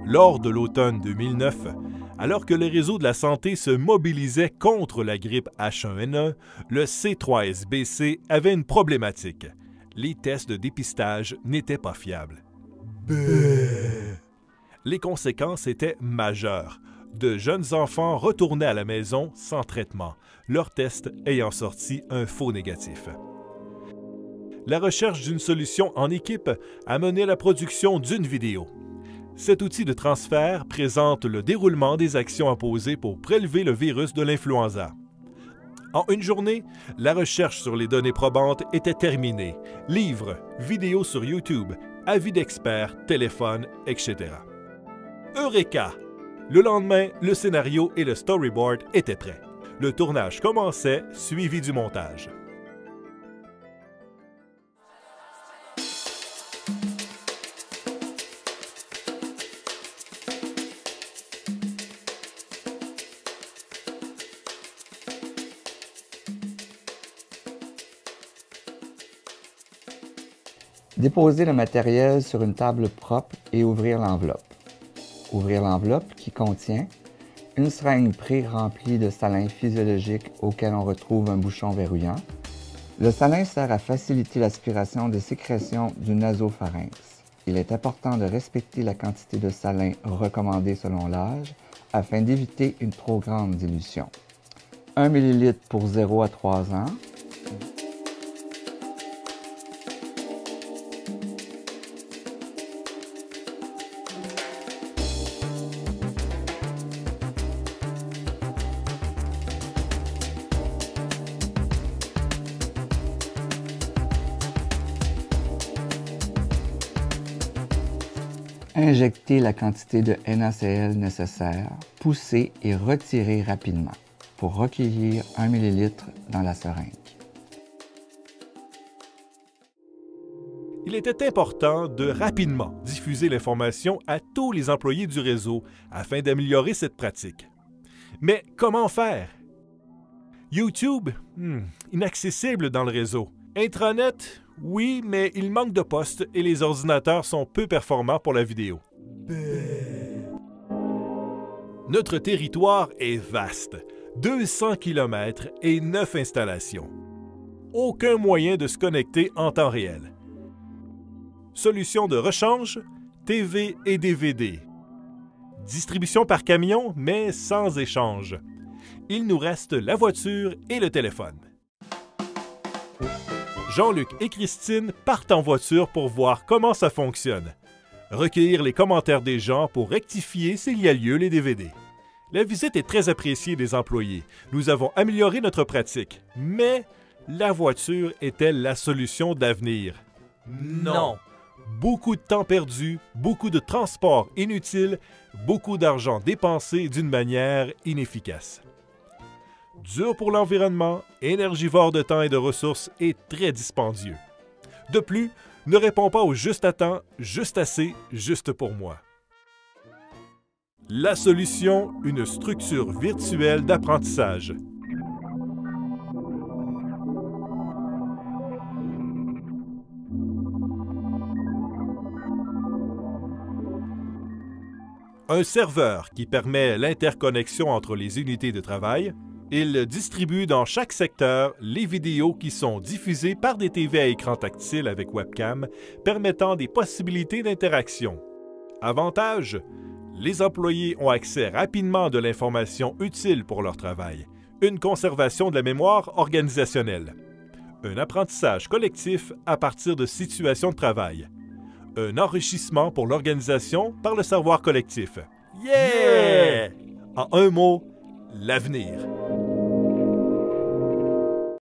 Lors de l'automne 2009, alors que le réseau de la santé se mobilisait contre la grippe H1N1, le C3SBC avait une problématique. Les tests de dépistage n'étaient pas fiables. Les conséquences étaient majeures. De jeunes enfants retournaient à la maison sans traitement, leur test ayant sorti un faux négatif. La recherche d'une solution en équipe a mené à la production d'une vidéo. Cet outil de transfert présente le déroulement des actions à poser pour prélever le virus de l'influenza. En une journée, la recherche sur les données probantes était terminée. Livres, vidéos sur YouTube, avis d'experts, téléphones, etc. Eureka! Le lendemain, le scénario et le storyboard étaient prêts. Le tournage commençait, suivi du montage. Déposer le matériel sur une table propre et ouvrir l'enveloppe. Ouvrir l'enveloppe qui contient une seringue pré-remplie de salin physiologique auquel on retrouve un bouchon verrouillant. Le salin sert à faciliter l'aspiration des sécrétions du nasopharynx. Il est important de respecter la quantité de salin recommandée selon l'âge afin d'éviter une trop grande dilution. 1 ml pour 0 à 3 ans. Injecter la quantité de NaCl nécessaire, pousser et retirer rapidement pour recueillir 1 ml dans la seringue. Il était important de rapidement diffuser l'information à tous les employés du réseau afin d'améliorer cette pratique. Mais comment faire? YouTube? Inaccessible dans le réseau. Intranet? Oui, mais il manque de postes et les ordinateurs sont peu performants pour la vidéo. Notre territoire est vaste, 200 km et 9 installations. Aucun moyen de se connecter en temps réel. Solution de rechange, TV et DVD. Distribution par camion, mais sans échange. Il nous reste la voiture et le téléphone. Jean-Luc et Christine partent en voiture pour voir comment ça fonctionne. Recueillir les commentaires des gens pour rectifier s'il y a lieu les DVD. La visite est très appréciée des employés. Nous avons amélioré notre pratique. Mais la voiture est-elle la solution d'avenir? Non! Beaucoup de temps perdu, beaucoup de transport inutile, beaucoup d'argent dépensé d'une manière inefficace. Dur pour l'environnement, énergivore de temps et de ressources et très dispendieux. De plus, ne répond pas au juste à temps, juste assez, juste pour moi. La solution, une structure virtuelle d'apprentissage. Un serveur qui permet l'interconnexion entre les unités de travail. Il distribue dans chaque secteur les vidéos qui sont diffusées par des TV à écran tactile avec webcam, permettant des possibilités d'interaction. Avantage, les employés ont accès rapidement de l'information utile pour leur travail, une conservation de la mémoire organisationnelle, un apprentissage collectif à partir de situations de travail, un enrichissement pour l'organisation par le savoir collectif. Yeah! En un mot, l'avenir.